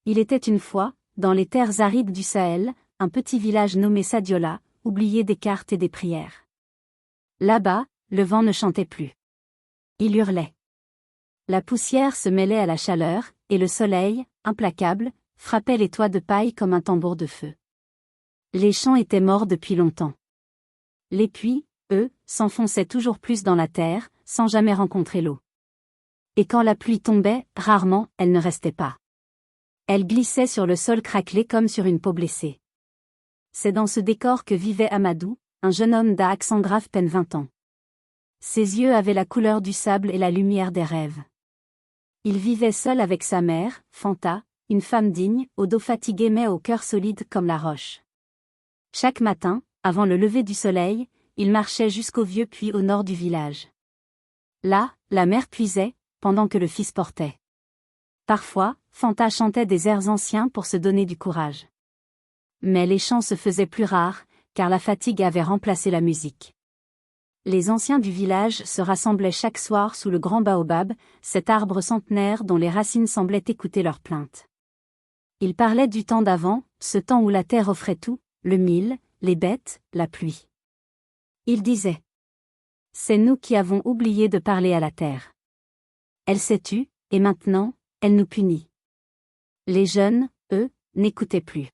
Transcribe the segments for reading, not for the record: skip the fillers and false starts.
Il était une fois, dans les terres arides du Sahel, un petit village nommé Sadiola, oublié des cartes et des prières. Là-bas, le vent ne chantait plus. Il hurlait. La poussière se mêlait à la chaleur, et le soleil, implacable, frappait les toits de paille comme un tambour de feu. Les champs étaient morts depuis longtemps. Les puits, eux, s'enfonçaient toujours plus dans la terre, sans jamais rencontrer l'eau. Et quand la pluie tombait, rarement, elle ne restait pas. Elle glissait sur le sol craquelé comme sur une peau blessée. C'est dans ce décor que vivait Amadou, un jeune homme d'accent grave peine 20 ans. Ses yeux avaient la couleur du sable et la lumière des rêves. Il vivait seul avec sa mère, Fanta, une femme digne, au dos fatigué mais au cœur solide comme la roche. Chaque matin, avant le lever du soleil, il marchait jusqu'au vieux puits au nord du village. Là, la mère puisait, pendant que le fils portait. Parfois, Fanta chantait des airs anciens pour se donner du courage. Mais les chants se faisaient plus rares, car la fatigue avait remplacé la musique. Les anciens du village se rassemblaient chaque soir sous le grand baobab, cet arbre centenaire dont les racines semblaient écouter leurs plaintes. Ils parlaient du temps d'avant, ce temps où la terre offrait tout, le mil, les bêtes, la pluie. Ils disaient : c'est nous qui avons oublié de parler à la terre. Elle s'est tue, et maintenant, elle nous punit. Les jeunes, eux, n'écoutaient plus.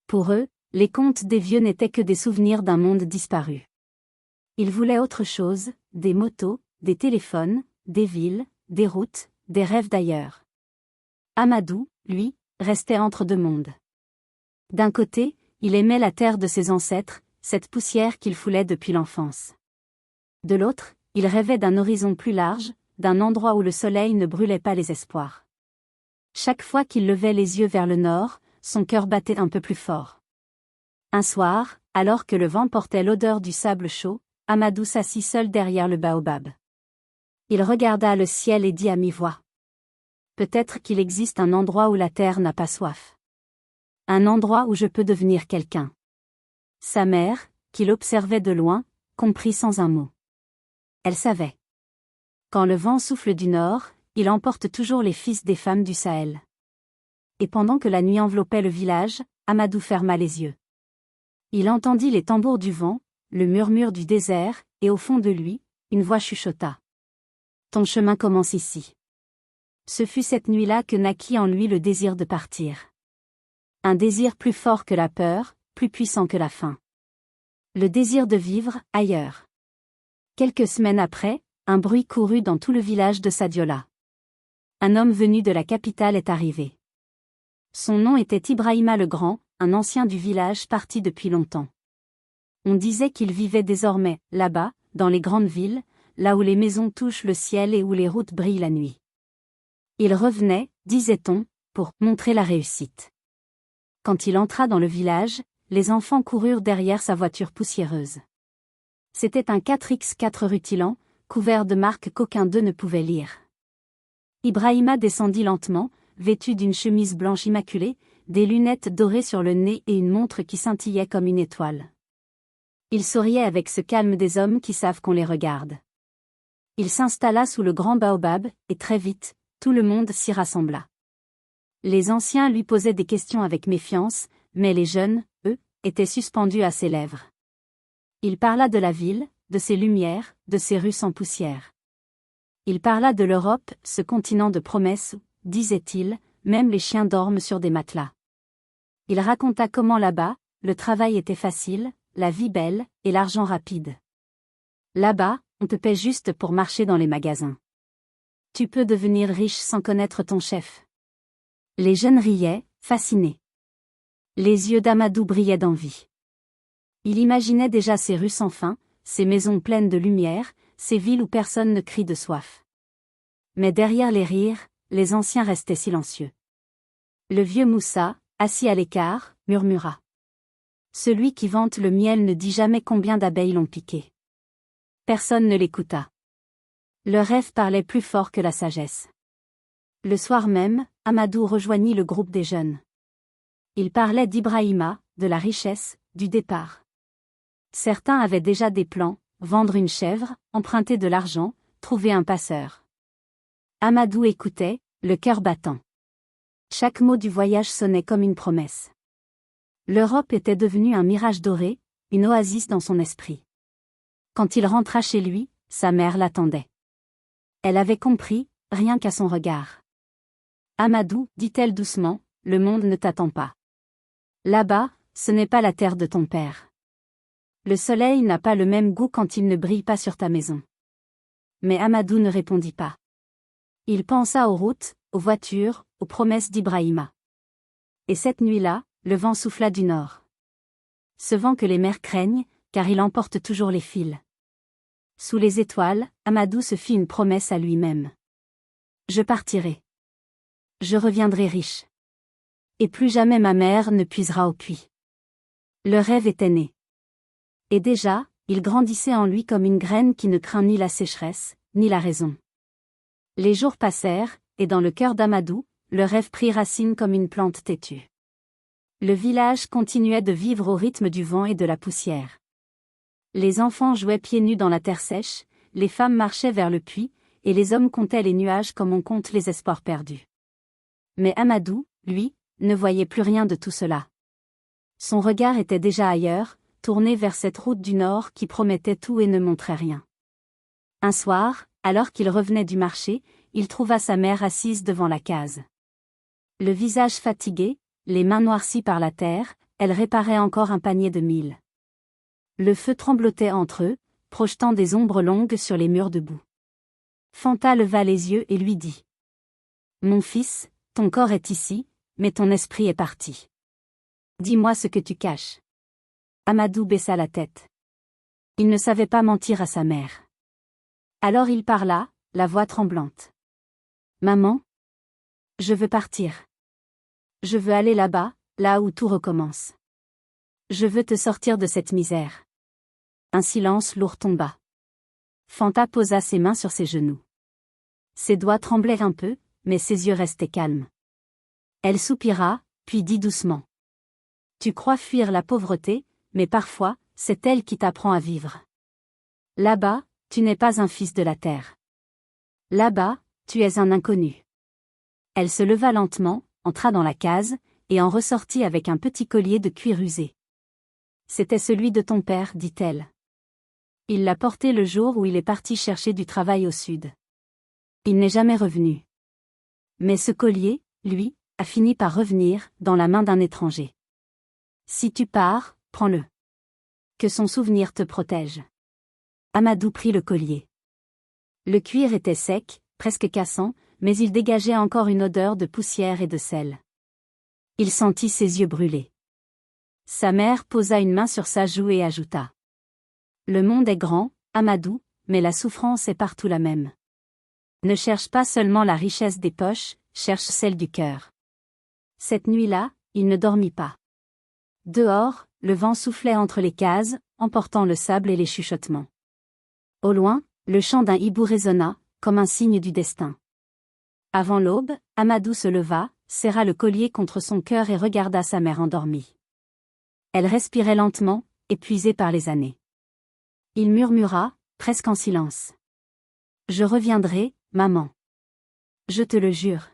Pour eux, les contes des vieux n'étaient que des souvenirs d'un monde disparu. Ils voulaient autre chose, des motos, des téléphones, des villes, des routes, des rêves d'ailleurs. Amadou, lui, restait entre deux mondes. D'un côté, il aimait la terre de ses ancêtres, cette poussière qu'il foulait depuis l'enfance. De l'autre, il rêvait d'un horizon plus large, d'un endroit où le soleil ne brûlait pas les espoirs. Chaque fois qu'il levait les yeux vers le nord, son cœur battait un peu plus fort. Un soir, alors que le vent portait l'odeur du sable chaud, Amadou s'assit seul derrière le baobab. Il regarda le ciel et dit à mi-voix : peut-être qu'il existe un endroit où la terre n'a pas soif. Un endroit où je peux devenir quelqu'un. Sa mère, qui l'observait de loin, comprit sans un mot. Elle savait. Quand le vent souffle du nord, il emporte toujours les fils des femmes du Sahel. Et pendant que la nuit enveloppait le village, Amadou ferma les yeux. Il entendit les tambours du vent, le murmure du désert, et au fond de lui, une voix chuchota. Ton chemin commence ici. Ce fut cette nuit-là que naquit en lui le désir de partir. Un désir plus fort que la peur, plus puissant que la faim. Le désir de vivre, ailleurs. Quelques semaines après, un bruit courut dans tout le village de Sadiola. Un homme venu de la capitale est arrivé. Son nom était Ibrahima le Grand, un ancien du village parti depuis longtemps. On disait qu'il vivait désormais, là-bas, dans les grandes villes, là où les maisons touchent le ciel et où les routes brillent la nuit. Il revenait, disait-on, pour montrer la réussite. Quand il entra dans le village, les enfants coururent derrière sa voiture poussiéreuse. C'était un 4x4 rutilant, couvert de marques qu'aucun d'eux ne pouvait lire. Ibrahima descendit lentement, vêtu d'une chemise blanche immaculée, des lunettes dorées sur le nez et une montre qui scintillait comme une étoile. Il souriait avec ce calme des hommes qui savent qu'on les regarde. Il s'installa sous le grand baobab, et très vite, tout le monde s'y rassembla. Les anciens lui posaient des questions avec méfiance, mais les jeunes, eux, étaient suspendus à ses lèvres. Il parla de la ville, de ses lumières, de ses rues sans poussière. Il parla de l'Europe, ce continent de promesses où, disait-il, même les chiens dorment sur des matelas. Il raconta comment là-bas, le travail était facile, la vie belle, et l'argent rapide. Là-bas, on te paie juste pour marcher dans les magasins. Tu peux devenir riche sans connaître ton chef. Les jeunes riaient, fascinés. Les yeux d'Amadou brillaient d'envie. Il imaginait déjà ces rues sans fin, ces maisons pleines de lumière, ces villes où personne ne crie de soif. Mais derrière les rires, les anciens restaient silencieux. Le vieux Moussa, assis à l'écart, murmura. Celui qui vante le miel ne dit jamais combien d'abeilles l'ont piqué. Personne ne l'écouta. Le rêve parlait plus fort que la sagesse. Le soir même, Amadou rejoignit le groupe des jeunes. Il parlait d'Ibrahima, de la richesse, du départ. Certains avaient déjà des plans, vendre une chèvre, emprunter de l'argent, trouver un passeur. Amadou écoutait, le cœur battant. Chaque mot du voyage sonnait comme une promesse. L'Europe était devenue un mirage doré, une oasis dans son esprit. Quand il rentra chez lui, sa mère l'attendait. Elle avait compris, rien qu'à son regard. Amadou, dit-elle doucement, le monde ne t'attend pas. Là-bas, ce n'est pas la terre de ton père. Le soleil n'a pas le même goût quand il ne brille pas sur ta maison. Mais Amadou ne répondit pas. Il pensa aux routes, aux voitures, aux promesses d'Ibrahima. Et cette nuit-là, le vent souffla du nord. Ce vent que les mers craignent, car il emporte toujours les fils. Sous les étoiles, Amadou se fit une promesse à lui-même. Je partirai. Je reviendrai riche. Et plus jamais ma mère ne puisera au puits. Le rêve était né. Et déjà, il grandissait en lui comme une graine qui ne craint ni la sécheresse, ni la raison. Les jours passèrent, et dans le cœur d'Amadou, le rêve prit racine comme une plante têtue. Le village continuait de vivre au rythme du vent et de la poussière. Les enfants jouaient pieds nus dans la terre sèche, les femmes marchaient vers le puits, et les hommes comptaient les nuages comme on compte les espoirs perdus. Mais Amadou, lui, ne voyait plus rien de tout cela. Son regard était déjà ailleurs, tourné vers cette route du nord qui promettait tout et ne montrait rien. Un soir, alors qu'il revenait du marché, il trouva sa mère assise devant la case. Le visage fatigué, les mains noircies par la terre, elle réparait encore un panier de mil. Le feu tremblotait entre eux, projetant des ombres longues sur les murs de boue. Fanta leva les yeux et lui dit : « Mon fils, ton corps est ici, mais ton esprit est parti. Dis-moi ce que tu caches. » Amadou baissa la tête. Il ne savait pas mentir à sa mère. Alors il parla, la voix tremblante. « Maman ? Je veux partir. Je veux aller là-bas, là où tout recommence. Je veux te sortir de cette misère. » Un silence lourd tomba. Fanta posa ses mains sur ses genoux. Ses doigts tremblaient un peu, mais ses yeux restaient calmes. Elle soupira, puis dit doucement. « Tu crois fuir la pauvreté, mais parfois, c'est elle qui t'apprend à vivre. Là-bas, tu n'es pas un fils de la terre. Là-bas, tu es un inconnu. » Elle se leva lentement, entra dans la case, et en ressortit avec un petit collier de cuir usé. « C'était celui de ton père, dit-elle. Il l'a porté le jour où il est parti chercher du travail au sud. Il n'est jamais revenu. Mais ce collier, lui, a fini par revenir, dans la main d'un étranger. Si tu pars, prends-le. Que son souvenir te protège. » Amadou prit le collier. Le cuir était sec, presque cassant, mais il dégageait encore une odeur de poussière et de sel. Il sentit ses yeux brûler. Sa mère posa une main sur sa joue et ajouta. « Le monde est grand, Amadou, mais la souffrance est partout la même. Ne cherche pas seulement la richesse des poches, cherche celle du cœur. » Cette nuit-là, il ne dormit pas. Dehors, le vent soufflait entre les cases, emportant le sable et les chuchotements. Au loin, le chant d'un hibou résonna, comme un signe du destin. Avant l'aube, Amadou se leva, serra le collier contre son cœur et regarda sa mère endormie. Elle respirait lentement, épuisée par les années. Il murmura, presque en silence. « Je reviendrai, maman. Je te le jure. »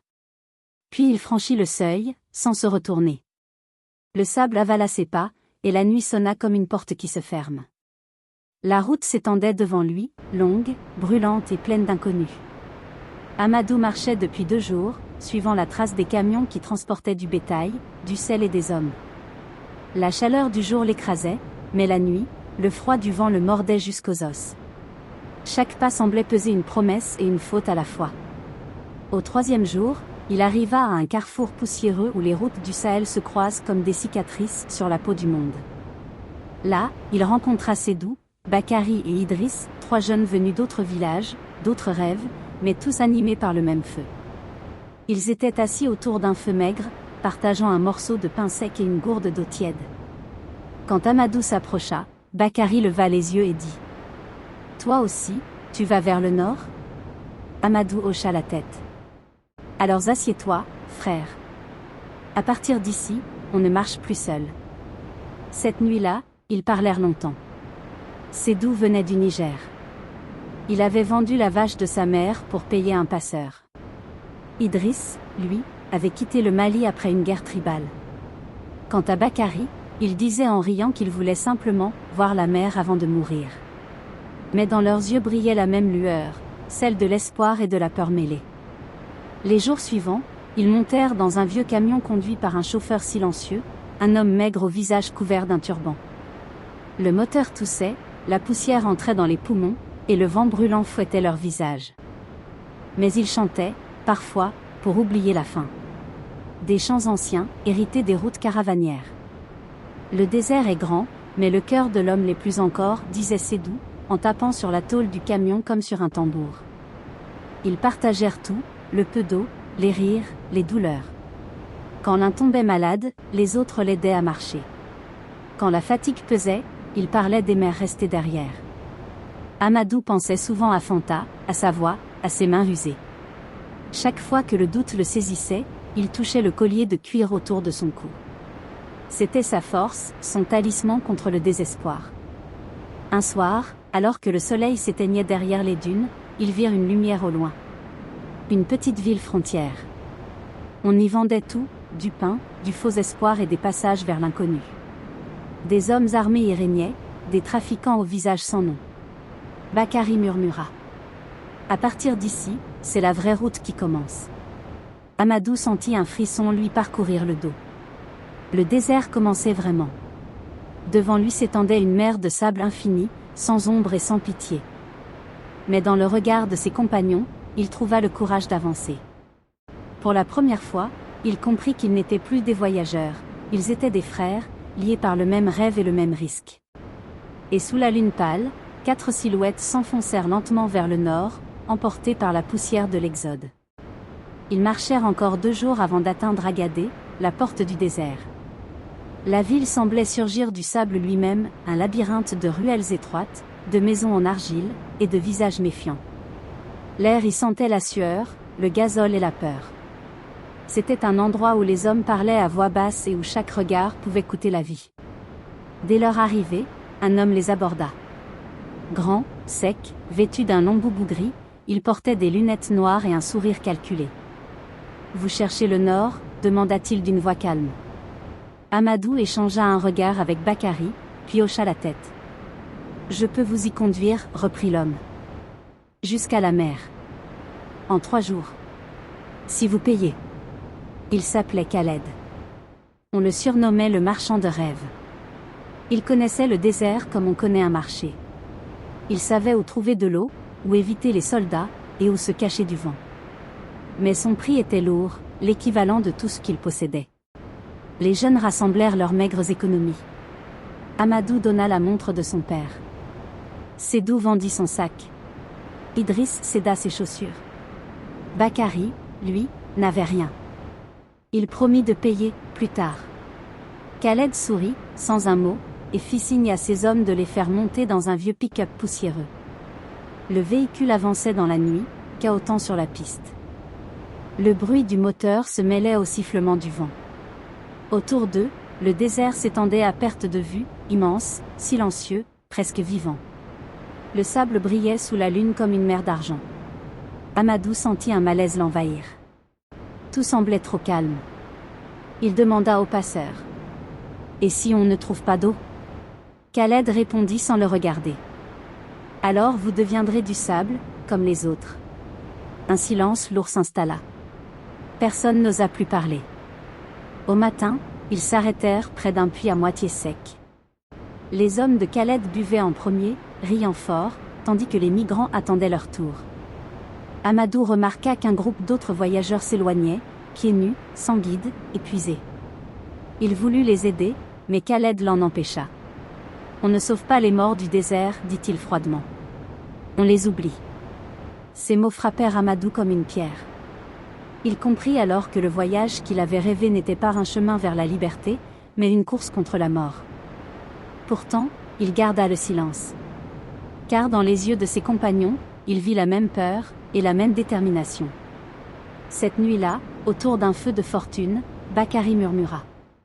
Puis il franchit le seuil, sans se retourner. Le sable avala ses pas, et la nuit sonna comme une porte qui se ferme. La route s'étendait devant lui, longue, brûlante et pleine d'inconnus. Amadou marchait depuis 2 jours, suivant la trace des camions qui transportaient du bétail, du sel et des hommes. La chaleur du jour l'écrasait, mais la nuit, le froid du vent le mordait jusqu'aux os. Chaque pas semblait peser une promesse et une faute à la fois. Au 3e jour, il arriva à un carrefour poussiéreux où les routes du Sahel se croisent comme des cicatrices sur la peau du monde. Là, il rencontra Sédou, Bakary et Idriss, 3 jeunes venus d'autres villages, d'autres rêves, mais tous animés par le même feu. Ils étaient assis autour d'un feu maigre, partageant un morceau de pain sec et une gourde d'eau tiède. Quand Amadou s'approcha, Bakary leva les yeux et dit : « Toi aussi, tu vas vers le nord ?» Amadou hocha la tête. « Alors assieds-toi, frère. À partir d'ici, on ne marche plus seul. » Cette nuit-là, ils parlèrent longtemps. Sédou venait du Niger. Il avait vendu la vache de sa mère pour payer un passeur. Idriss, lui, avait quitté le Mali après une guerre tribale. Quant à Bakary, il disait en riant qu'il voulait simplement voir la mer avant de mourir. Mais dans leurs yeux brillait la même lueur, celle de l'espoir et de la peur mêlée. Les jours suivants, ils montèrent dans un vieux camion conduit par un chauffeur silencieux, un homme maigre au visage couvert d'un turban. Le moteur toussait, la poussière entrait dans les poumons, et le vent brûlant fouettait leur visage. Mais ils chantaient, parfois, pour oublier la faim. Des chants anciens, hérités des routes caravanières. Le désert est grand, mais le cœur de l'homme l'est plus encore, disait Sédou, en tapant sur la tôle du camion comme sur un tambour. Ils partagèrent tout, le peu d'eau, les rires, les douleurs. Quand l'un tombait malade, les autres l'aidaient à marcher. Quand la fatigue pesait, ils parlaient des mères restées derrière. Amadou pensait souvent à Fanta, à sa voix, à ses mains usées. Chaque fois que le doute le saisissait, il touchait le collier de cuir autour de son cou. C'était sa force, son talisman contre le désespoir. Un soir, alors que le soleil s'éteignait derrière les dunes, ils virent une lumière au loin. Une petite ville frontière. On y vendait tout, du pain, du faux espoir et des passages vers l'inconnu. Des hommes armés y régnaient, des trafiquants au visage sans nom. Bakary murmura. À partir d'ici, c'est la vraie route qui commence. Amadou sentit un frisson lui parcourir le dos. Le désert commençait vraiment. Devant lui s'étendait une mer de sable infini, sans ombre et sans pitié. Mais dans le regard de ses compagnons, il trouva le courage d'avancer. Pour la première fois, il comprit qu'ils n'étaient plus des voyageurs, ils étaient des frères, liés par le même rêve et le même risque. Et sous la lune pâle, 4 silhouettes s'enfoncèrent lentement vers le nord, emportées par la poussière de l'Exode. Ils marchèrent encore 2 jours avant d'atteindre Agadé, la porte du désert. La ville semblait surgir du sable lui-même, un labyrinthe de ruelles étroites, de maisons en argile, et de visages méfiants. L'air y sentait la sueur, le gazole et la peur. C'était un endroit où les hommes parlaient à voix basse et où chaque regard pouvait coûter la vie. Dès leur arrivée, un homme les aborda. Grand, sec, vêtu d'un long boubou gris, il portait des lunettes noires et un sourire calculé. « Vous cherchez le nord ?» demanda-t-il d'une voix calme. Amadou échangea un regard avec Bakary, puis hocha la tête. « Je peux vous y conduire, reprit l'homme. Jusqu'à la mer. En 3 jours. Si vous payez. » Il s'appelait Khaled. On le surnommait le marchand de rêves. Il connaissait le désert comme on connaît un marché. Il savait où trouver de l'eau, où éviter les soldats, et où se cacher du vent. Mais son prix était lourd, l'équivalent de tout ce qu'il possédait. Les jeunes rassemblèrent leurs maigres économies. Amadou donna la montre de son père. Sédou vendit son sac. Idriss céda ses chaussures. Bakary, lui, n'avait rien. Il promit de payer, plus tard. Khaled sourit, sans un mot, et fit signe à ses hommes de les faire monter dans un vieux pick-up poussiéreux. Le véhicule avançait dans la nuit, cahotant sur la piste. Le bruit du moteur se mêlait au sifflement du vent. Autour d'eux, le désert s'étendait à perte de vue, immense, silencieux, presque vivant. Le sable brillait sous la lune comme une mer d'argent. Amadou sentit un malaise l'envahir. Tout semblait trop calme. Il demanda au passeur. « Et si on ne trouve pas d'eau ?» Khaled répondit sans le regarder. « Alors vous deviendrez du sable, comme les autres. » Un silence lourd s'installa. Personne n'osa plus parler. Au matin, ils s'arrêtèrent près d'un puits à moitié sec. Les hommes de Khaled buvaient en premier, riant fort, tandis que les migrants attendaient leur tour. Amadou remarqua qu'un groupe d'autres voyageurs s'éloignait, pieds nus, sans guide, épuisés. Il voulut les aider, mais Khaled l'en empêcha. « On ne sauve pas les morts du désert, dit-il froidement. On les oublie. » Ces mots frappèrent Amadou comme une pierre. Il comprit alors que le voyage qu'il avait rêvé n'était pas un chemin vers la liberté, mais une course contre la mort. Pourtant, il garda le silence. Car dans les yeux de ses compagnons, il vit la même peur, et la même détermination. Cette nuit-là, autour d'un feu de fortune, Bakary murmura.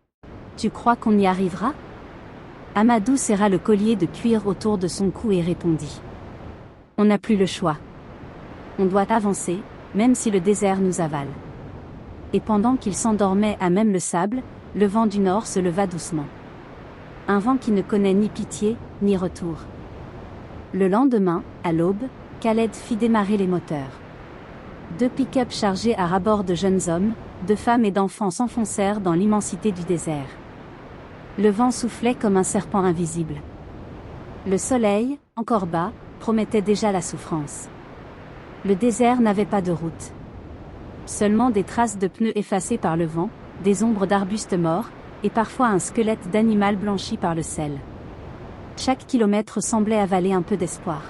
« Tu crois qu'on y arrivera ?» Amadou serra le collier de cuir autour de son cou et répondit. « On n'a plus le choix. On doit avancer, même si le désert nous avale. » et pendant qu'il s'endormait à même le sable, le vent du nord se leva doucement. Un vent qui ne connaît ni pitié, ni retour. Le lendemain, à l'aube, Khaled fit démarrer les moteurs. 2 pick-up chargés à ras-bord de jeunes hommes, de femmes et d'enfants s'enfoncèrent dans l'immensité du désert. Le vent soufflait comme un serpent invisible. Le soleil, encore bas, promettait déjà la souffrance. Le désert n'avait pas de route. Seulement des traces de pneus effacées par le vent, des ombres d'arbustes morts, et parfois un squelette d'animal blanchi par le sel. Chaque kilomètre semblait avaler un peu d'espoir.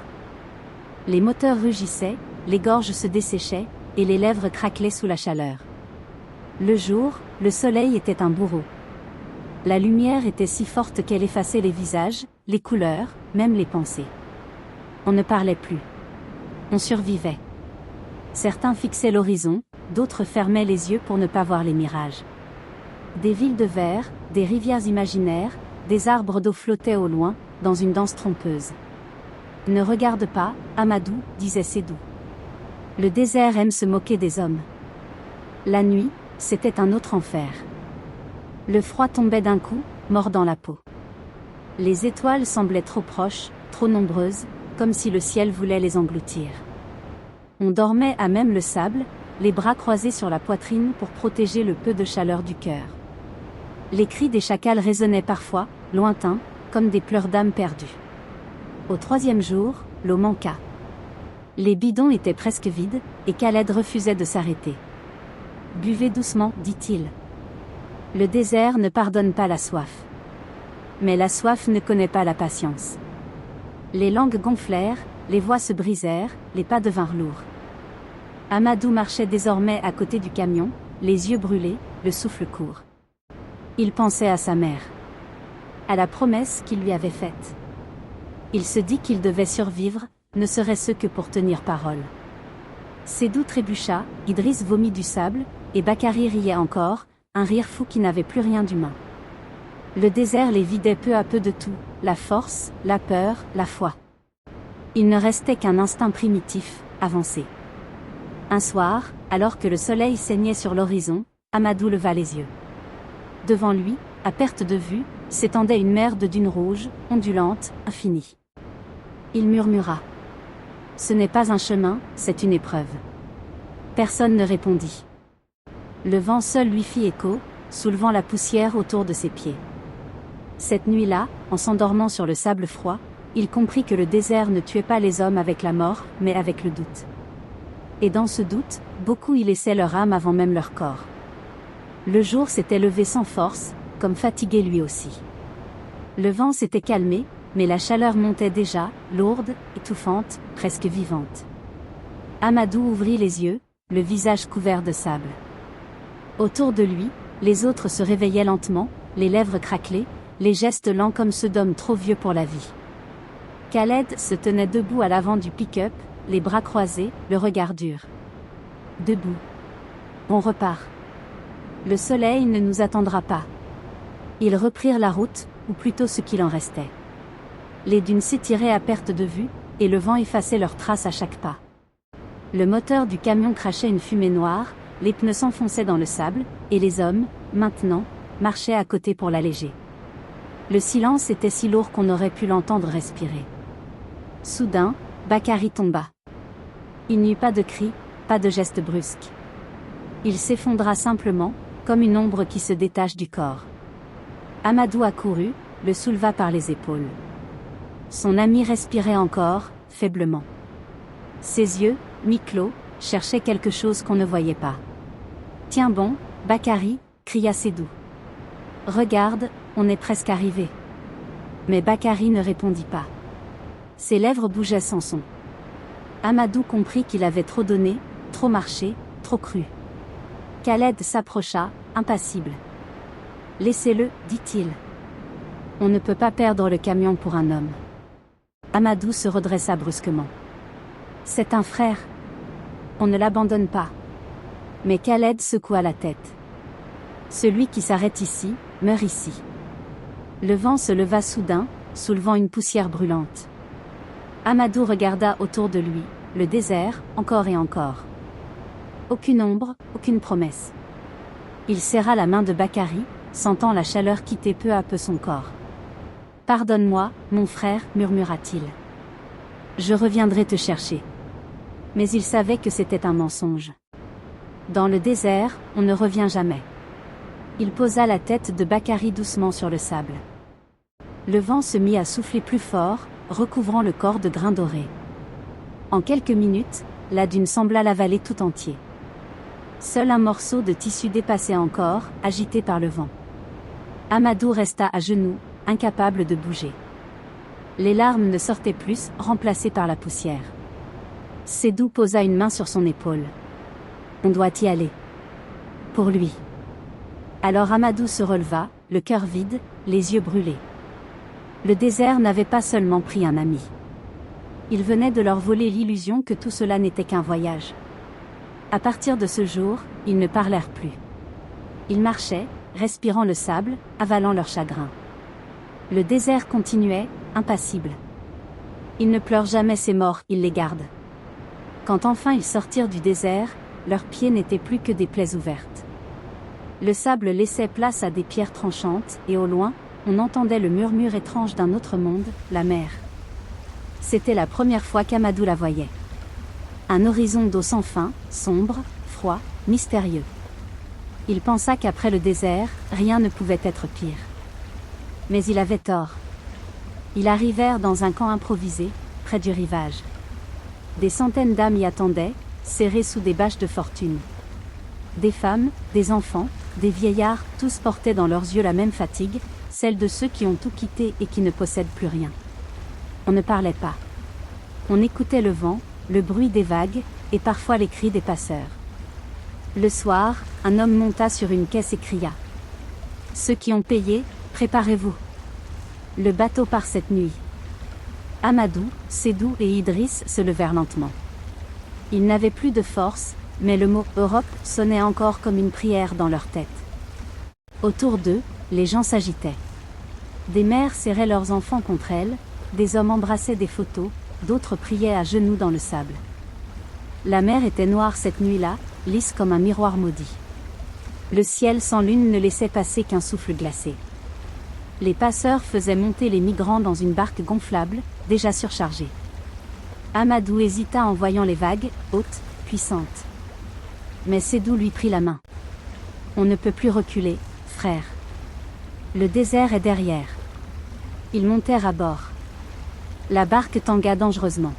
Les moteurs rugissaient, les gorges se desséchaient, et les lèvres craquelaient sous la chaleur. Le jour, le soleil était un bourreau. La lumière était si forte qu'elle effaçait les visages, les couleurs, même les pensées. On ne parlait plus. On survivait. Certains fixaient l'horizon, d'autres fermaient les yeux pour ne pas voir les mirages. Des villes de verre, des rivières imaginaires, des arbres d'eau flottaient au loin, dans une danse trompeuse. « Ne regarde pas, Amadou, disait Sédou. Le désert aime se moquer des hommes. » La nuit, c'était un autre enfer. Le froid tombait d'un coup, mordant la peau. Les étoiles semblaient trop proches, trop nombreuses, comme si le ciel voulait les engloutir. On dormait à même le sable, les bras croisés sur la poitrine pour protéger le peu de chaleur du cœur. Les cris des chacals résonnaient parfois, lointains, comme des pleurs d'âmes perdues. Au 3e jour, l'eau manqua. Les bidons étaient presque vides, et Khaled refusait de s'arrêter. « Buvez doucement, dit-il. Le désert ne pardonne pas la soif. Mais la soif ne connaît pas la patience. » Les langues gonflèrent, les voix se brisèrent, les pas devinrent lourds. Amadou marchait désormais à côté du camion, les yeux brûlés, le souffle court. Il pensait à sa mère. À la promesse qu'il lui avait faite. Il se dit qu'il devait survivre, ne serait-ce que pour tenir parole. Sédou trébucha, Idriss vomit du sable, et Bakary riait encore, un rire fou qui n'avait plus rien d'humain. Le désert les vidait peu à peu de tout, la force, la peur, la foi. Il ne restait qu'un instinct primitif, avancer. Un soir, alors que le soleil saignait sur l'horizon, Amadou leva les yeux. Devant lui, à perte de vue, s'étendait une mer de dunes rouges, ondulante, infinie. Il murmura. « Ce n'est pas un chemin, c'est une épreuve. » Personne ne répondit. Le vent seul lui fit écho, soulevant la poussière autour de ses pieds. Cette nuit-là, en s'endormant sur le sable froid, il comprit que le désert ne tuait pas les hommes avec la mort, mais avec le doute. Et dans ce doute, beaucoup y laissaient leur âme avant même leur corps. Le jour s'était levé sans force, comme fatigué lui aussi. Le vent s'était calmé, mais la chaleur montait déjà, lourde, étouffante, presque vivante. Amadou ouvrit les yeux, le visage couvert de sable. Autour de lui, les autres se réveillaient lentement, les lèvres craquelées, les gestes lents comme ceux d'hommes trop vieux pour la vie. Khaled se tenait debout à l'avant du pick-up, les bras croisés, le regard dur. Debout. On repart. Le soleil ne nous attendra pas. Ils reprirent la route, ou plutôt ce qu'il en restait. Les dunes s'étiraient à perte de vue, et le vent effaçait leurs traces à chaque pas. Le moteur du camion crachait une fumée noire, les pneus s'enfonçaient dans le sable, et les hommes, maintenant, marchaient à côté pour l'alléger. Le silence était si lourd qu'on aurait pu l'entendre respirer. Soudain, Bakary tomba. Il n'y eut pas de cri, pas de geste brusque. Il s'effondra simplement, comme une ombre qui se détache du corps. Amadou accourut, le souleva par les épaules. Son ami respirait encore, faiblement. Ses yeux, mi-clos, cherchaient quelque chose qu'on ne voyait pas. « Tiens bon, Bakary !» cria Sédou. « Regarde, on est presque arrivé. » Mais Bakary ne répondit pas. Ses lèvres bougeaient sans son. Amadou comprit qu'il avait trop donné, trop marché, trop cru. Khaled s'approcha, impassible. « Laissez-le, dit-il. On ne peut pas perdre le camion pour un homme. » Amadou se redressa brusquement. « C'est un frère. On ne l'abandonne pas. » Mais Khaled secoua la tête. « Celui qui s'arrête ici, meurt ici. » Le vent se leva soudain, soulevant une poussière brûlante. Amadou regarda autour de lui, le désert, encore et encore. Aucune ombre, aucune promesse. Il serra la main de Bakary, sentant la chaleur quitter peu à peu son corps. « Pardonne-moi, mon frère, murmura-t-il. Je reviendrai te chercher. » Mais il savait que c'était un mensonge. Dans le désert, on ne revient jamais. Il posa la tête de Bakary doucement sur le sable. Le vent se mit à souffler plus fort, recouvrant le corps de grains dorés. En quelques minutes, la dune sembla l'avaler tout entier. Seul un morceau de tissu dépassait encore, agité par le vent. Amadou resta à genoux, incapable de bouger. Les larmes ne sortaient plus, remplacées par la poussière. Sédou posa une main sur son épaule. « On doit y aller. Pour lui. » Alors Amadou se releva, le cœur vide, les yeux brûlés. Le désert n'avait pas seulement pris un ami. Il venait de leur voler l'illusion que tout cela n'était qu'un voyage. À partir de ce jour, ils ne parlèrent plus. Ils marchaient, respirant le sable, avalant leur chagrin. Le désert continuait, impassible. Ils ne pleurent jamais ces morts, ils les gardent. Quand enfin ils sortirent du désert, leurs pieds n'étaient plus que des plaies ouvertes. Le sable laissait place à des pierres tranchantes, et au loin, on entendait le murmure étrange d'un autre monde, la mer. C'était la première fois qu'Amadou la voyait. Un horizon d'eau sans fin, sombre, froid, mystérieux. Il pensa qu'après le désert, rien ne pouvait être pire. Mais il avait tort. Ils arrivèrent dans un camp improvisé, près du rivage. Des centaines d'âmes y attendaient, serrées sous des bâches de fortune. Des femmes, des enfants, des vieillards, tous portaient dans leurs yeux la même fatigue, celle de ceux qui ont tout quitté et qui ne possèdent plus rien. On ne parlait pas. On écoutait le vent, le bruit des vagues, et parfois les cris des passeurs. Le soir, un homme monta sur une caisse et cria. « Ceux qui ont payé, préparez-vous. Le bateau part cette nuit. » Amadou, Sédou et Idriss se levèrent lentement. Ils n'avaient plus de force, mais le mot « Europe » sonnait encore comme une prière dans leur tête. Autour d'eux, les gens s'agitaient. Des mères serraient leurs enfants contre elles, des hommes embrassaient des photos, d'autres priaient à genoux dans le sable. La mer était noire cette nuit-là, lisse comme un miroir maudit. Le ciel sans lune ne laissait passer qu'un souffle glacé. Les passeurs faisaient monter les migrants dans une barque gonflable, déjà surchargée. Amadou hésita en voyant les vagues, hautes, puissantes. Mais Sédou lui prit la main. « On ne peut plus reculer, frère. Le désert est derrière. » Ils montèrent à bord. La barque tangua dangereusement.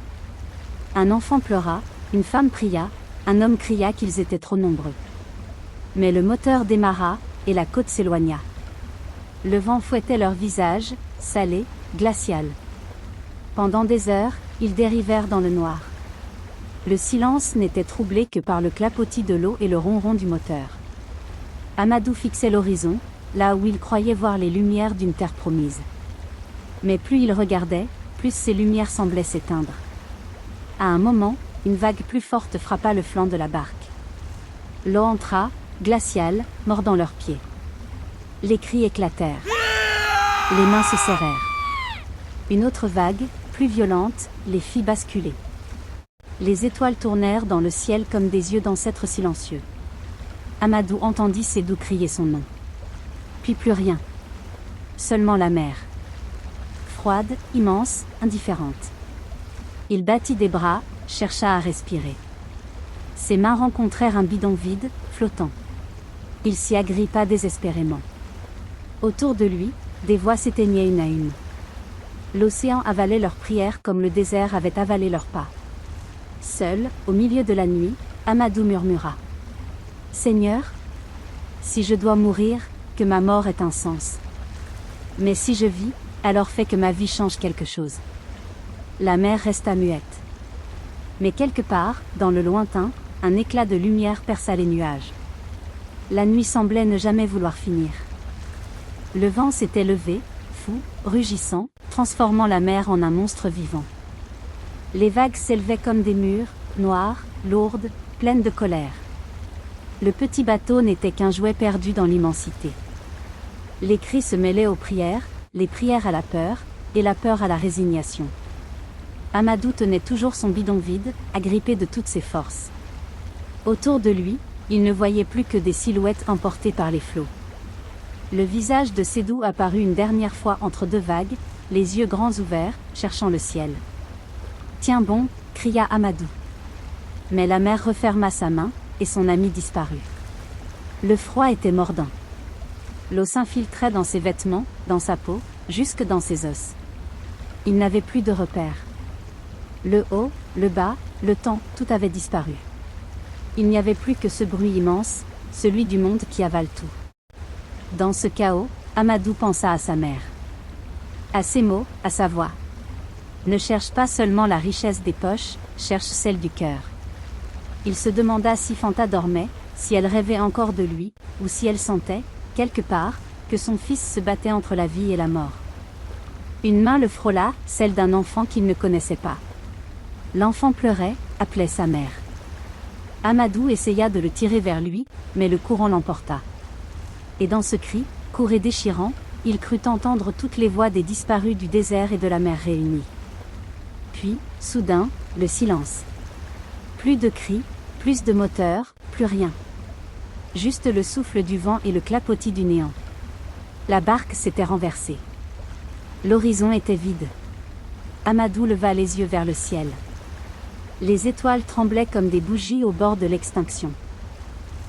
Un enfant pleura, une femme pria, un homme cria qu'ils étaient trop nombreux. Mais le moteur démarra, et la côte s'éloigna. Le vent fouettait leurs visages, salés, glacial. Pendant des heures, ils dérivèrent dans le noir. Le silence n'était troublé que par le clapotis de l'eau et le ronron du moteur. Amadou fixait l'horizon, là où il croyait voir les lumières d'une terre promise. Mais plus il regardait, plus ces lumières semblaient s'éteindre. À un moment, une vague plus forte frappa le flanc de la barque. L'eau entra, glaciale, mordant leurs pieds. Les cris éclatèrent. Les mains se serrèrent. Une autre vague, plus violente, les fit basculer. Les étoiles tournèrent dans le ciel comme des yeux d'ancêtres silencieux. Amadou entendit Sédou crier son nom. Puis plus rien. Seulement la mer. Froide, immense, indifférente. Il battit des bras, chercha à respirer. Ses mains rencontrèrent un bidon vide, flottant. Il s'y agrippa désespérément. Autour de lui, des voix s'éteignaient une à une. L'océan avalait leurs prières comme le désert avait avalé leurs pas. Seul, au milieu de la nuit, Amadou murmura. « Seigneur, si je dois mourir, que ma mort ait un sens. Mais si je vis, alors fais que ma vie change quelque chose. » La mer resta muette. Mais quelque part, dans le lointain, un éclat de lumière perça les nuages. La nuit semblait ne jamais vouloir finir. Le vent s'était levé, fou, rugissant, transformant la mer en un monstre vivant. Les vagues s'élevaient comme des murs, noires, lourdes, pleines de colère. Le petit bateau n'était qu'un jouet perdu dans l'immensité. Les cris se mêlaient aux prières, les prières à la peur, et la peur à la résignation. Amadou tenait toujours son bidon vide, agrippé de toutes ses forces. Autour de lui, Il ne voyait plus que des silhouettes emportées par les flots. Le visage de Sédou apparut une dernière fois entre deux vagues, les yeux grands ouverts, cherchant le ciel. « Tiens bon !» cria Amadou. Mais la mer referma sa main, et son ami disparut. Le froid était mordant. L'eau s'infiltrait dans ses vêtements, dans sa peau, jusque dans ses os. Il n'avait plus de repères. Le haut, le bas, le temps, tout avait disparu. Il n'y avait plus que ce bruit immense, celui du monde qui avale tout. Dans ce chaos, Amadou pensa à sa mère. À ses mots, à sa voix. Ne cherche pas seulement la richesse des poches, cherche celle du cœur. Il se demanda si Fanta dormait, si elle rêvait encore de lui, ou si elle sentait, quelque part, que son fils se battait entre la vie et la mort. Une main le frôla, celle d'un enfant qu'il ne connaissait pas. L'enfant pleurait, appelait sa mère. Amadou essaya de le tirer vers lui, mais le courant l'emporta. Et dans ce cri, court et déchirant, il crut entendre toutes les voix des disparus du désert et de la mer réunies. Puis, soudain, le silence. Plus de cris, plus de moteurs, plus rien. Juste le souffle du vent et le clapotis du néant. La barque s'était renversée. L'horizon était vide. Amadou leva les yeux vers le ciel. Les étoiles tremblaient comme des bougies au bord de l'extinction.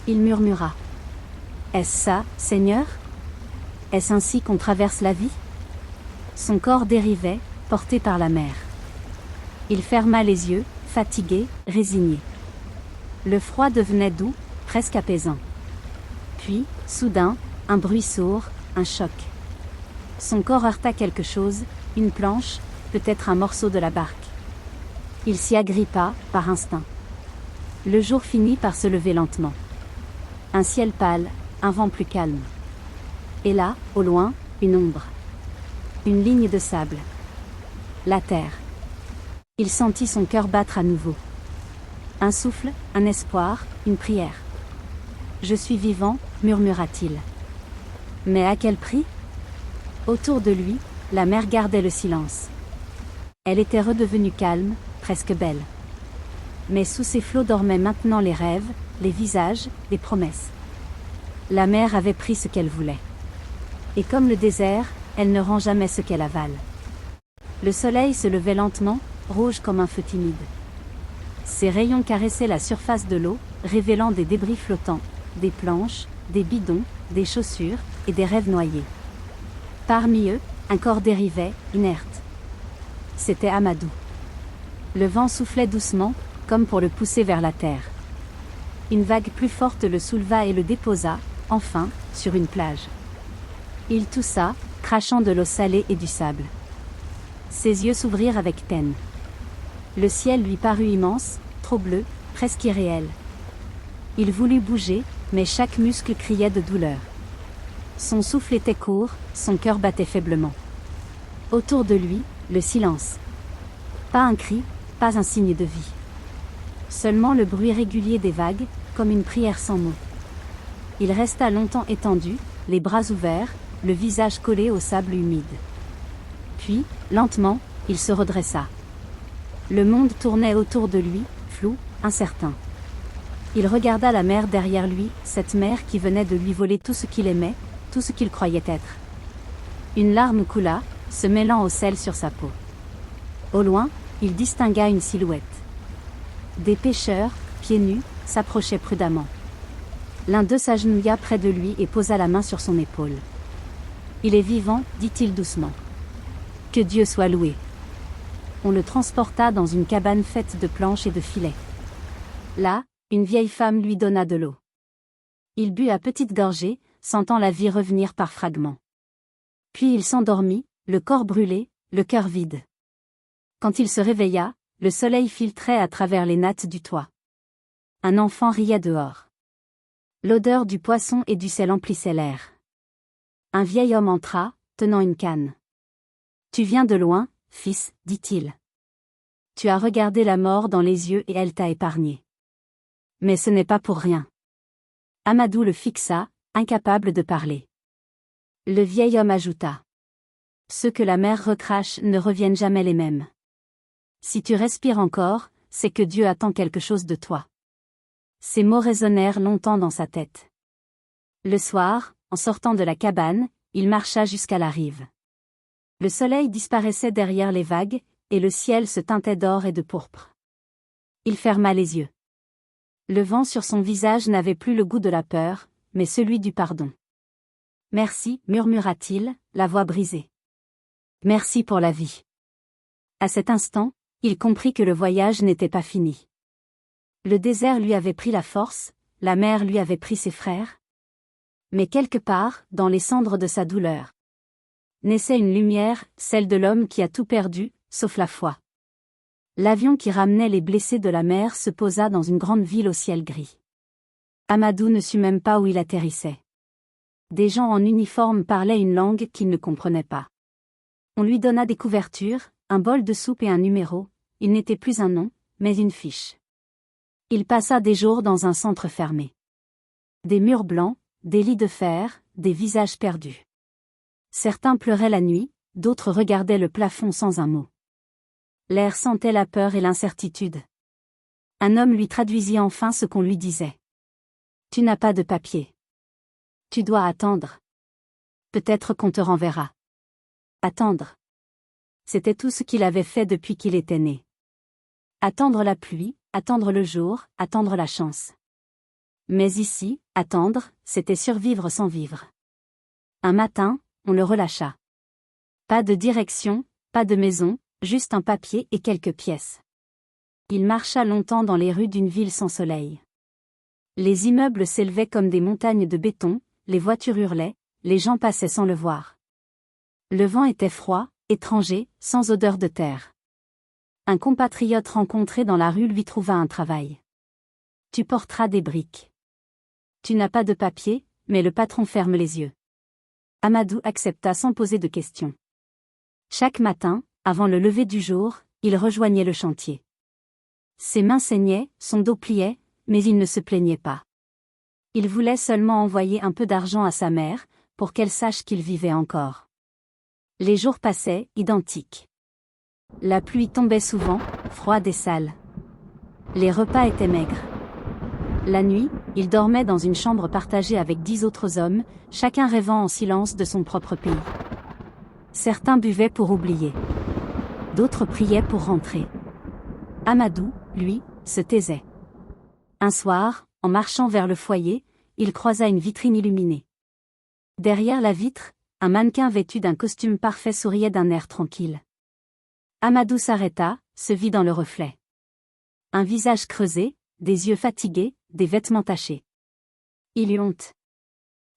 Il murmura. « Est-ce ça, Seigneur ? Est-ce ainsi qu'on traverse la vie ?» Son corps dérivait, porté par la mer. Il ferma les yeux, fatigué, résigné. Le froid devenait doux, presque apaisant. Puis, soudain, un bruit sourd, un choc. Son corps heurta quelque chose, une planche, peut-être un morceau de la barque. Il s'y agrippa, par instinct. Le jour finit par se lever lentement. Un ciel pâle, un vent plus calme. Et là, au loin, une ombre. Une ligne de sable. La terre. Il sentit son cœur battre à nouveau. Un souffle, un espoir, une prière. « Je suis vivant », murmura-t-il. Mais à quel prix ? Autour de lui, la mer gardait le silence. Elle était redevenue calme, presque belle. Mais sous ses flots dormaient maintenant les rêves, les visages, les promesses. La mer avait pris ce qu'elle voulait. Et comme le désert, elle ne rend jamais ce qu'elle avale. Le soleil se levait lentement, rouge comme un feu timide. Ses rayons caressaient la surface de l'eau, révélant des débris flottants, des planches, des bidons, des chaussures, et des rêves noyés. Parmi eux, un corps dérivait, inerte. C'était Amadou. Le vent soufflait doucement, comme pour le pousser vers la terre. Une vague plus forte le souleva et le déposa, enfin, sur une plage. Il toussa, crachant de l'eau salée et du sable. Ses yeux s'ouvrirent avec peine. Le ciel lui parut immense, trop bleu, presque irréel. Il voulut bouger, mais chaque muscle criait de douleur. Son souffle était court, son cœur battait faiblement. Autour de lui, le silence. Pas un cri, pas un signe de vie. Seulement le bruit régulier des vagues, comme une prière sans mots. Il resta longtemps étendu, les bras ouverts, le visage collé au sable humide. Puis, lentement, il se redressa. Le monde tournait autour de lui, flou, incertain. Il regarda la mer derrière lui, cette mer qui venait de lui voler tout ce qu'il aimait, tout ce qu'il croyait être. Une larme coula, se mêlant au sel sur sa peau. Au loin, il distingua une silhouette. Des pêcheurs, pieds nus, s'approchaient prudemment. L'un d'eux s'agenouilla près de lui et posa la main sur son épaule. « Il est vivant », dit-il doucement. « Que Dieu soit loué !» On le transporta dans une cabane faite de planches et de filets. Là, une vieille femme lui donna de l'eau. Il but à petites gorgées, sentant la vie revenir par fragments. Puis il s'endormit, le corps brûlé, le cœur vide. Quand il se réveilla, le soleil filtrait à travers les nattes du toit. Un enfant riait dehors. L'odeur du poisson et du sel emplissait l'air. Un vieil homme entra, tenant une canne. « Tu viens de loin, fils, dit-il. Tu as regardé la mort dans les yeux et elle t'a épargné. Mais ce n'est pas pour rien. » Amadou le fixa, incapable de parler. Le vieil homme ajouta. « Ceux que la mer recrache ne reviennent jamais les mêmes. Si tu respires encore, c'est que Dieu attend quelque chose de toi. Ces mots résonnèrent longtemps dans sa tête. Le soir, en sortant de la cabane, il marcha jusqu'à la rive. Le soleil disparaissait derrière les vagues, et le ciel se teintait d'or et de pourpre. Il ferma les yeux. Le vent sur son visage n'avait plus le goût de la peur, mais celui du pardon. « Merci, murmura-t-il, la voix brisée. Merci pour la vie. » À cet instant, il comprit que le voyage n'était pas fini. Le désert lui avait pris la force, la mer lui avait pris ses frères. Mais quelque part, dans les cendres de sa douleur, naissait une lumière, celle de l'homme qui a tout perdu, sauf la foi. L'avion qui ramenait les blessés de la mer se posa dans une grande ville au ciel gris. Amadou ne sut même pas où il atterrissait. Des gens en uniforme parlaient une langue qu'il ne comprenait pas. On lui donna des couvertures, un bol de soupe et un numéro, il n'était plus un nom, mais une fiche. Il passa des jours dans un centre fermé. Des murs blancs, des lits de fer, des visages perdus. Certains pleuraient la nuit, d'autres regardaient le plafond sans un mot. L'air sentait la peur et l'incertitude. Un homme lui traduisit enfin ce qu'on lui disait. « Tu n'as pas de papier. Tu dois attendre. Peut-être qu'on te renverra. » Attendre. C'était tout ce qu'il avait fait depuis qu'il était né. Attendre la pluie, attendre le jour, attendre la chance. Mais ici, attendre, c'était survivre sans vivre. Un matin, on le relâcha. Pas de direction, pas de maison, juste un papier et quelques pièces. Il marcha longtemps dans les rues d'une ville sans soleil. Les immeubles s'élevaient comme des montagnes de béton, les voitures hurlaient, les gens passaient sans le voir. Le vent était froid, étranger, sans odeur de terre. Un compatriote rencontré dans la rue lui trouva un travail. « Tu porteras des briques. Tu n'as pas de papier, mais le patron ferme les yeux. » Amadou accepta sans poser de questions. Chaque matin, avant le lever du jour, il rejoignait le chantier. Ses mains saignaient, son dos pliait, mais il ne se plaignait pas. Il voulait seulement envoyer un peu d'argent à sa mère, pour qu'elle sache qu'il vivait encore. Les jours passaient, identiques. La pluie tombait souvent, froide et sale. Les repas étaient maigres. La nuit, il dormait dans une chambre partagée avec 10 autres hommes, chacun rêvant en silence de son propre pays. Certains buvaient pour oublier. D'autres priaient pour rentrer. Amadou, lui, se taisait. Un soir, en marchant vers le foyer, il croisa une vitrine illuminée. Derrière la vitre, un mannequin vêtu d'un costume parfait souriait d'un air tranquille. Amadou s'arrêta, se vit dans le reflet. Un visage creusé, des yeux fatigués, des vêtements tachés. Il eut honte.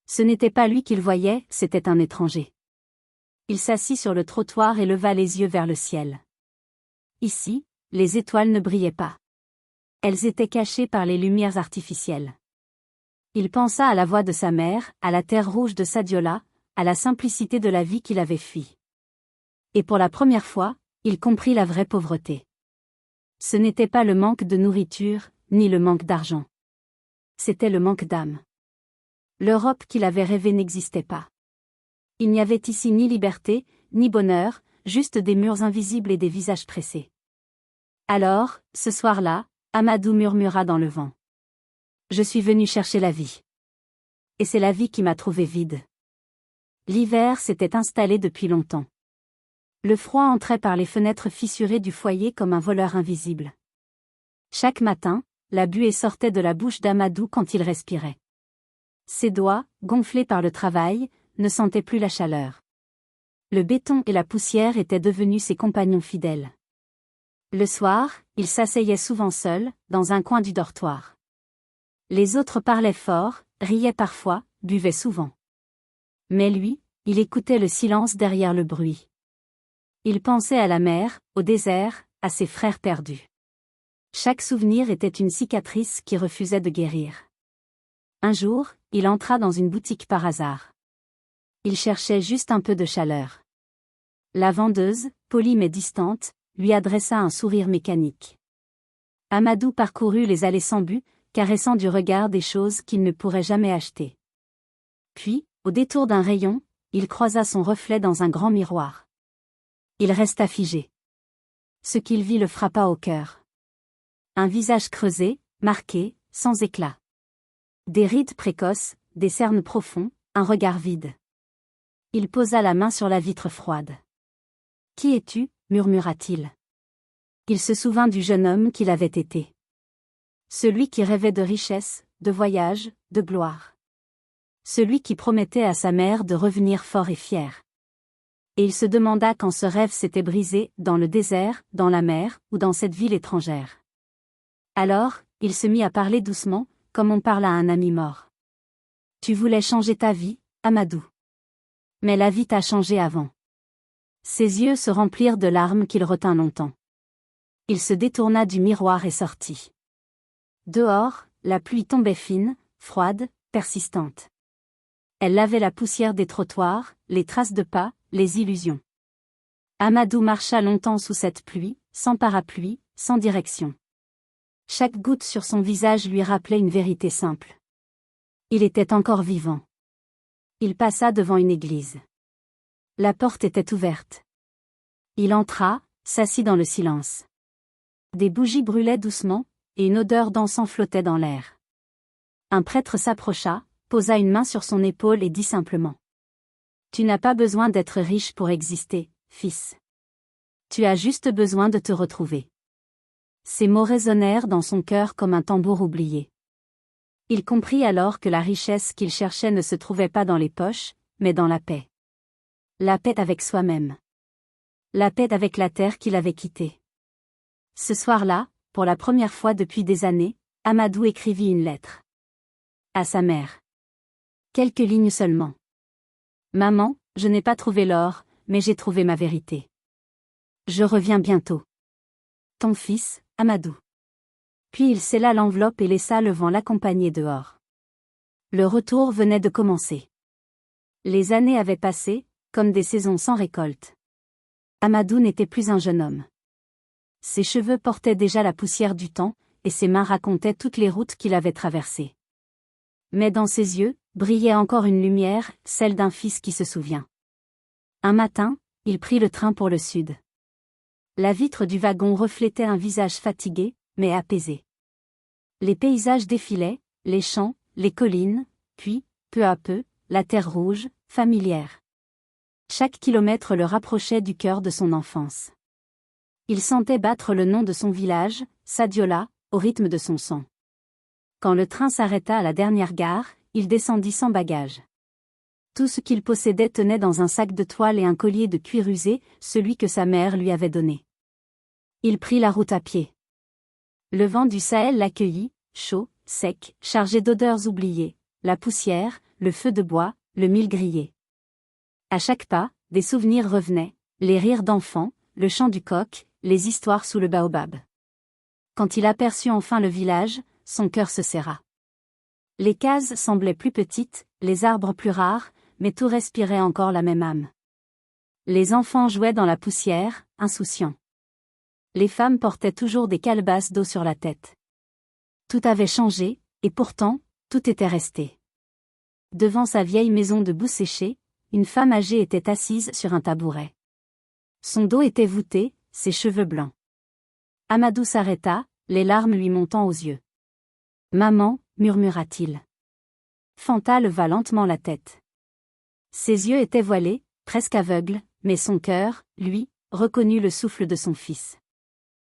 Ce n'était pas lui qu'il voyait, c'était un étranger. Il s'assit sur le trottoir et leva les yeux vers le ciel. Ici, les étoiles ne brillaient pas. Elles étaient cachées par les lumières artificielles. Il pensa à la voix de sa mère, à la terre rouge de Sadiola, à la simplicité de la vie qu'il avait fui. Et pour la première fois, il comprit la vraie pauvreté. Ce n'était pas le manque de nourriture, ni le manque d'argent. C'était le manque d'âme. L'Europe qu'il avait rêvée n'existait pas. Il n'y avait ici ni liberté, ni bonheur, juste des murs invisibles et des visages pressés. Alors, ce soir-là, Amadou murmura dans le vent. « Je suis venu chercher la vie. Et c'est la vie qui m'a trouvé vide. » L'hiver s'était installé depuis longtemps. Le froid entrait par les fenêtres fissurées du foyer comme un voleur invisible. Chaque matin, la buée sortait de la bouche d'Amadou quand il respirait. Ses doigts, gonflés par le travail, ne sentaient plus la chaleur. Le béton et la poussière étaient devenus ses compagnons fidèles. Le soir, il s'asseyait souvent seul, dans un coin du dortoir. Les autres parlaient fort, riaient parfois, buvaient souvent. Mais lui, il écoutait le silence derrière le bruit. Il pensait à la mer, au désert, à ses frères perdus. Chaque souvenir était une cicatrice qui refusait de guérir. Un jour, il entra dans une boutique par hasard. Il cherchait juste un peu de chaleur. La vendeuse, polie mais distante, lui adressa un sourire mécanique. Amadou parcourut les allées sans but, caressant du regard des choses qu'il ne pourrait jamais acheter. Puis, au détour d'un rayon, il croisa son reflet dans un grand miroir. Il resta figé. Ce qu'il vit le frappa au cœur. Un visage creusé, marqué, sans éclat. Des rides précoces, des cernes profonds, un regard vide. Il posa la main sur la vitre froide. « Qui es-tu » murmura-t-il. Il se souvint du jeune homme qu'il avait été. Celui qui rêvait de richesse, de voyage, de gloire. Celui qui promettait à sa mère de revenir fort et fier. Et il se demanda quand ce rêve s'était brisé, dans le désert, dans la mer, ou dans cette ville étrangère. Alors, il se mit à parler doucement, comme on parle à un ami mort. « Tu voulais changer ta vie, Amadou. Mais la vie t'a changé avant. » Ses yeux se remplirent de larmes qu'il retint longtemps. Il se détourna du miroir et sortit. Dehors, la pluie tombait fine, froide, persistante. Elle lavait la poussière des trottoirs, les traces de pas, les illusions. Amadou marcha longtemps sous cette pluie, sans parapluie, sans direction. Chaque goutte sur son visage lui rappelait une vérité simple. Il était encore vivant. Il passa devant une église. La porte était ouverte. Il entra, s'assit dans le silence. Des bougies brûlaient doucement, et une odeur d'encens flottait dans l'air. Un prêtre s'approcha, posa une main sur son épaule et dit simplement. « Tu n'as pas besoin d'être riche pour exister, fils. Tu as juste besoin de te retrouver. » Ces mots résonnèrent dans son cœur comme un tambour oublié. Il comprit alors que la richesse qu'il cherchait ne se trouvait pas dans les poches, mais dans la paix. La paix avec soi-même. La paix avec la terre qu'il avait quittée. Ce soir-là, pour la première fois depuis des années, Amadou écrivit une lettre. À sa mère. Quelques lignes seulement. « Maman, je n'ai pas trouvé l'or, mais j'ai trouvé ma vérité. Je reviens bientôt. Ton fils, Amadou. » Puis il scella l'enveloppe et laissa le vent l'accompagner dehors. Le retour venait de commencer. Les années avaient passé, comme des saisons sans récolte. Amadou n'était plus un jeune homme. Ses cheveux portaient déjà la poussière du temps, et ses mains racontaient toutes les routes qu'il avait traversées. Mais dans ses yeux, brillait encore une lumière, celle d'un fils qui se souvient. Un matin, il prit le train pour le sud. La vitre du wagon reflétait un visage fatigué, mais apaisé. Les paysages défilaient, les champs, les collines, puis, peu à peu, la terre rouge, familière. Chaque kilomètre le rapprochait du cœur de son enfance. Il sentait battre le nom de son village, Sadiola, au rythme de son sang. Quand le train s'arrêta à la dernière gare, il descendit sans bagage. Tout ce qu'il possédait tenait dans un sac de toile et un collier de cuir usé, celui que sa mère lui avait donné. Il prit la route à pied. Le vent du Sahel l'accueillit, chaud, sec, chargé d'odeurs oubliées, la poussière, le feu de bois, le mil grillé. À chaque pas, des souvenirs revenaient, les rires d'enfants, le chant du coq, les histoires sous le baobab. Quand il aperçut enfin le village, son cœur se serra. Les cases semblaient plus petites, les arbres plus rares, mais tout respirait encore la même âme. Les enfants jouaient dans la poussière, insouciants. Les femmes portaient toujours des calebasses d'eau sur la tête. Tout avait changé, et pourtant, tout était resté. Devant sa vieille maison de boue séchée, une femme âgée était assise sur un tabouret. Son dos était voûté, ses cheveux blancs. Amadou s'arrêta, les larmes lui montant aux yeux. « Maman » murmura-t-il. Fanta leva lentement la tête. Ses yeux étaient voilés, presque aveugles, mais son cœur, lui, reconnut le souffle de son fils.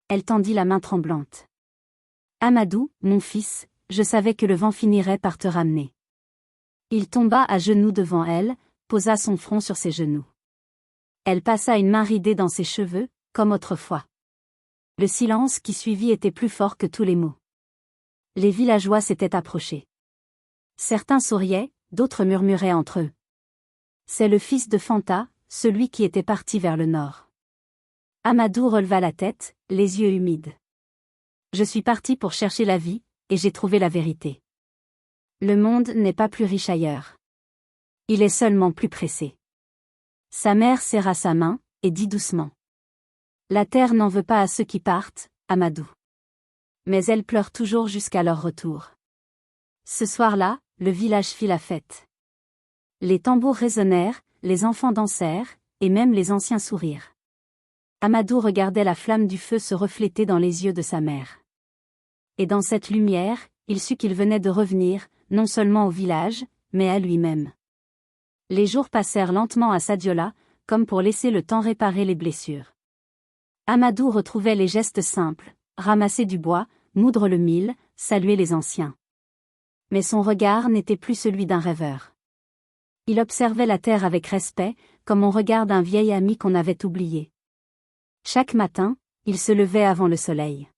Elle tendit la main tremblante. « Amadou, mon fils, je savais que le vent finirait par te ramener. » Il tomba à genoux devant elle, posa son front sur ses genoux. Elle passa une main ridée dans ses cheveux, comme autrefois. Le silence qui suivit était plus fort que tous les mots. Les villageois s'étaient approchés. Certains souriaient, d'autres murmuraient entre eux. « C'est le fils de Fanta, celui qui était parti vers le nord. » Amadou releva la tête, les yeux humides. « Je suis parti pour chercher la vie, et j'ai trouvé la vérité. Le monde n'est pas plus riche ailleurs. Il est seulement plus pressé. » Sa mère serra sa main, et dit doucement. « La terre n'en veut pas à ceux qui partent, Amadou. Mais elle pleure toujours jusqu'à leur retour. » Ce soir-là, le village fit la fête. Les tambours résonnèrent, les enfants dansèrent, et même les anciens sourirent. Amadou regardait la flamme du feu se refléter dans les yeux de sa mère. Et dans cette lumière, il sut qu'il venait de revenir, non seulement au village, mais à lui-même. Les jours passèrent lentement à Sadiola, comme pour laisser le temps réparer les blessures. Amadou retrouvait les gestes simples, ramasser du bois, moudre le mil, saluer les anciens. Mais son regard n'était plus celui d'un rêveur. Il observait la terre avec respect, comme on regarde un vieil ami qu'on avait oublié. Chaque matin, il se levait avant le soleil.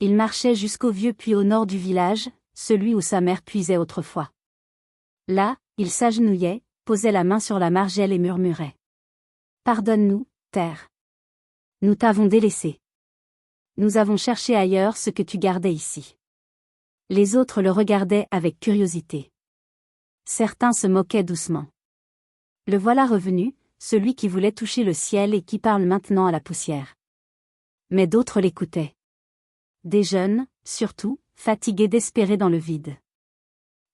Il marchait jusqu'au vieux puits au nord du village, celui où sa mère puisait autrefois. Là, il s'agenouillait, posait la main sur la margelle et murmurait. « Pardonne-nous, terre. Nous t'avons délaissé. Nous avons cherché ailleurs ce que tu gardais ici. » Les autres le regardaient avec curiosité. Certains se moquaient doucement. Le voilà revenu, celui qui voulait toucher le ciel et qui parle maintenant à la poussière. Mais d'autres l'écoutaient. Des jeunes, surtout, fatigués d'espérer dans le vide.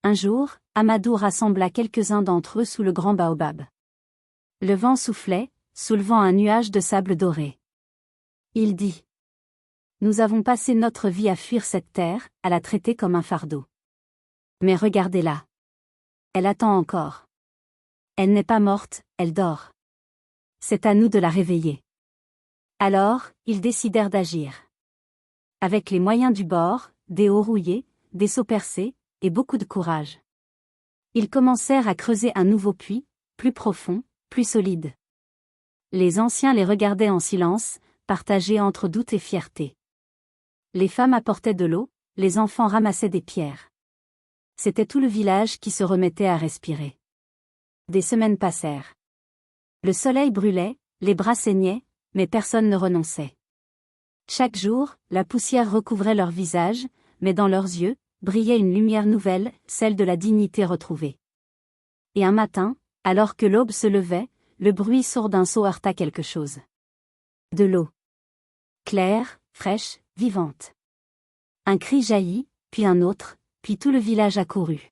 Un jour, Amadou rassembla quelques-uns d'entre eux sous le grand baobab. Le vent soufflait, soulevant un nuage de sable doré. Il dit. Nous avons passé notre vie à fuir cette terre, à la traiter comme un fardeau. Mais regardez-la. Elle attend encore. Elle n'est pas morte, elle dort. C'est à nous de la réveiller. Alors, ils décidèrent d'agir. Avec les moyens du bord, des hauts rouillés, des seaux percés, et beaucoup de courage. Ils commencèrent à creuser un nouveau puits, plus profond, plus solide. Les anciens les regardaient en silence, partagés entre doute et fierté. Les femmes apportaient de l'eau, les enfants ramassaient des pierres. C'était tout le village qui se remettait à respirer. Des semaines passèrent. Le soleil brûlait, les bras saignaient, mais personne ne renonçait. Chaque jour, la poussière recouvrait leurs visages, mais dans leurs yeux, brillait une lumière nouvelle, celle de la dignité retrouvée. Et un matin, alors que l'aube se levait, le bruit sourd d'un seau heurta quelque chose. De l'eau. Claire, fraîche, vivante. Un cri jaillit, puis un autre, puis tout le village accourut.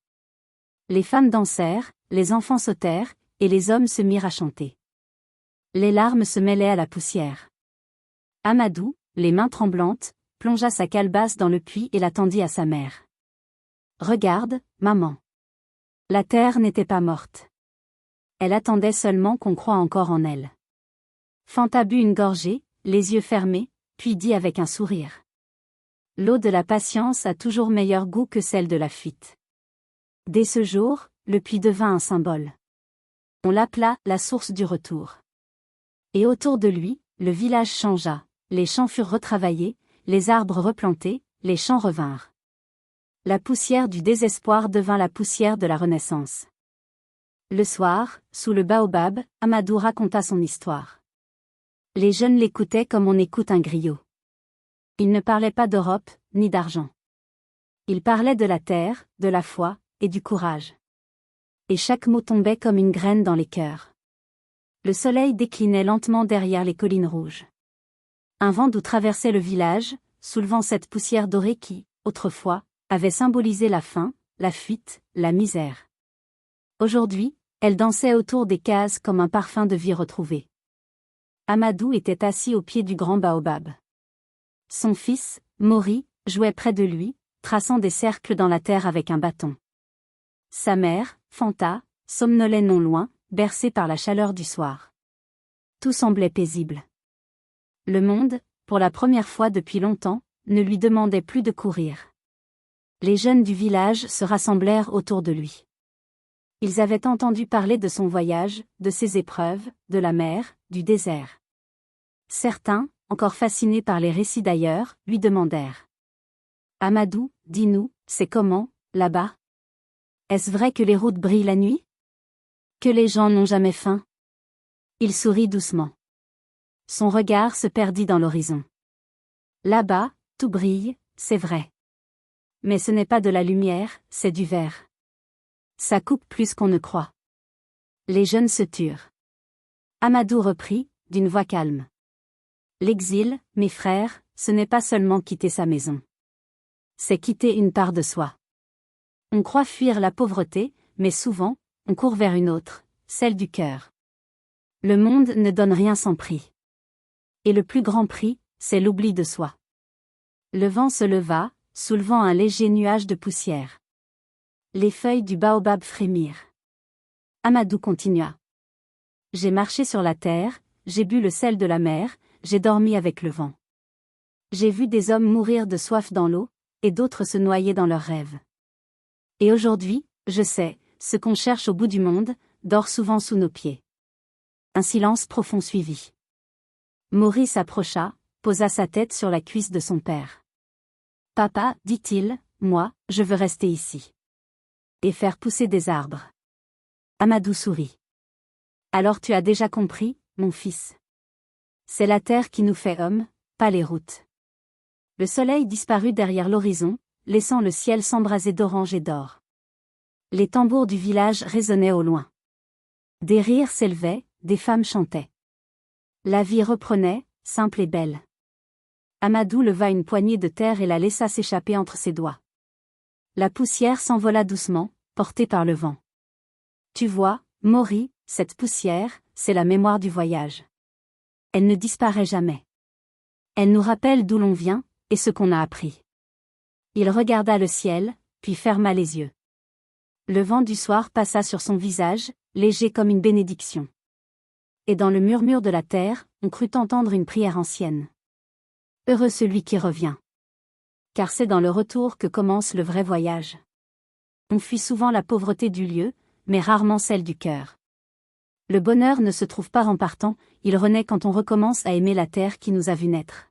Les femmes dansèrent, les enfants sautèrent, et les hommes se mirent à chanter. Les larmes se mêlaient à la poussière. Amadou, les mains tremblantes, plongea sa calebasse dans le puits et la tendit à sa mère. « Regarde, maman. La terre n'était pas morte. Elle attendait seulement qu'on croie encore en elle. » Fanta but une gorgée, les yeux fermés, puis dit avec un sourire. « L'eau de la patience a toujours meilleur goût que celle de la fuite. » Dès ce jour, le puits devint un symbole. On l'appela la source du retour. Et autour de lui, le village changea, les champs furent retravaillés, les arbres replantés, les champs revinrent. La poussière du désespoir devint la poussière de la renaissance. Le soir, sous le baobab, Amadou raconta son histoire. Les jeunes l'écoutaient comme on écoute un griot. Il ne parlait pas d'Europe, ni d'argent. Il parlait de la terre, de la foi, et du courage. Et chaque mot tombait comme une graine dans les cœurs. Le soleil déclinait lentement derrière les collines rouges. Un vent doux traversait le village, soulevant cette poussière dorée qui, autrefois, avait symbolisé la faim, la fuite, la misère. Aujourd'hui, elle dansait autour des cases comme un parfum de vie retrouvée. Amadou était assis au pied du grand baobab. Son fils, Mori, jouait près de lui, traçant des cercles dans la terre avec un bâton. Sa mère, Fanta, somnolait non loin, bercée par la chaleur du soir. Tout semblait paisible. Le monde, pour la première fois depuis longtemps, ne lui demandait plus de courir. Les jeunes du village se rassemblèrent autour de lui. Ils avaient entendu parler de son voyage, de ses épreuves, de la mer, du désert. Certains, encore fascinés par les récits d'ailleurs, lui demandèrent. « Amadou, dis-nous, c'est comment, là-bas? Est-ce vrai que les routes brillent la nuit? Que les gens n'ont jamais faim? » Il sourit doucement. Son regard se perdit dans l'horizon. « Là-bas, tout brille, c'est vrai. Mais ce n'est pas de la lumière, c'est du verre. Ça coupe plus qu'on ne croit. » Les jeunes se turent. Amadou reprit, d'une voix calme. « L'exil, mes frères, ce n'est pas seulement quitter sa maison. C'est quitter une part de soi. On croit fuir la pauvreté, mais souvent, on court vers une autre, celle du cœur. Le monde ne donne rien sans prix. Et le plus grand prix, c'est l'oubli de soi. » Le vent se leva, soulevant un léger nuage de poussière. Les feuilles du baobab frémirent. Amadou continua. J'ai marché sur la terre, j'ai bu le sel de la mer, j'ai dormi avec le vent. J'ai vu des hommes mourir de soif dans l'eau, et d'autres se noyer dans leurs rêves. Et aujourd'hui, je sais, ce qu'on cherche au bout du monde, dort souvent sous nos pieds. Un silence profond suivit. Maurice approcha, posa sa tête sur la cuisse de son père. Papa, dit-il, moi, je veux rester ici. Et faire pousser des arbres. Amadou sourit. Alors tu as déjà compris, mon fils. C'est la terre qui nous fait hommes, pas les routes. Le soleil disparut derrière l'horizon, laissant le ciel s'embraser d'orange et d'or. Les tambours du village résonnaient au loin. Des rires s'élevaient, des femmes chantaient. La vie reprenait, simple et belle. Amadou leva une poignée de terre et la laissa s'échapper entre ses doigts. La poussière s'envola doucement, portée par le vent. Tu vois, Maury, cette poussière, c'est la mémoire du voyage. Elle ne disparaît jamais. Elle nous rappelle d'où l'on vient, et ce qu'on a appris. Il regarda le ciel, puis ferma les yeux. Le vent du soir passa sur son visage, léger comme une bénédiction. Et dans le murmure de la terre, on crut entendre une prière ancienne. Heureux celui qui revient. Car c'est dans le retour que commence le vrai voyage. On fuit souvent la pauvreté du lieu, mais rarement celle du cœur. Le bonheur ne se trouve pas en partant, il renaît quand on recommence à aimer la terre qui nous a vu naître.